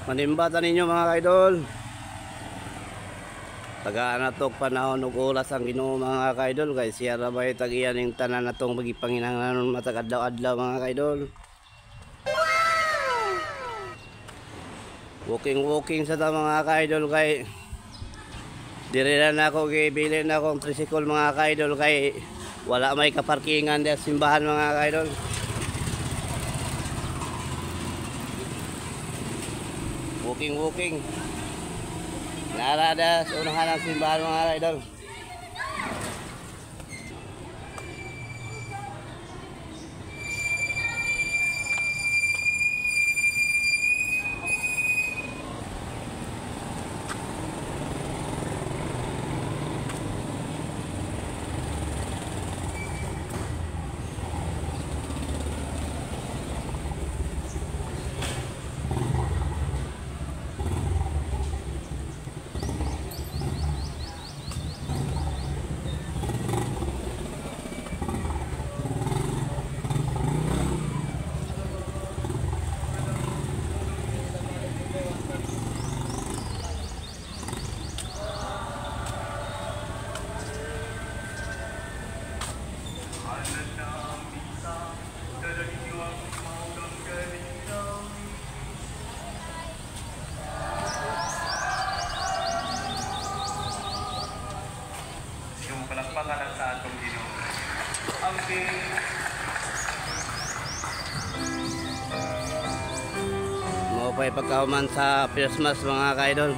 Manimbatan ninyo mga kaidol. Tagaan na to panahon ug oras ang Ginoo mga kaidol kay siya ra bay tagiyan ning tanan natong magipanginahanglan matag adlaw-adlaw mga kaidol. Walking sa ta mga kaidol kay dire na ako gibili na akong tricycle mga kaidol kay wala may kaparkingan sa simbahan mga kaidol. Walking. Narada sa unahan ng simbahan mga kaidol. Palakpakan sa atong Ginoo. Mo pa'y pagkahuman sa Christmas mga kaidol.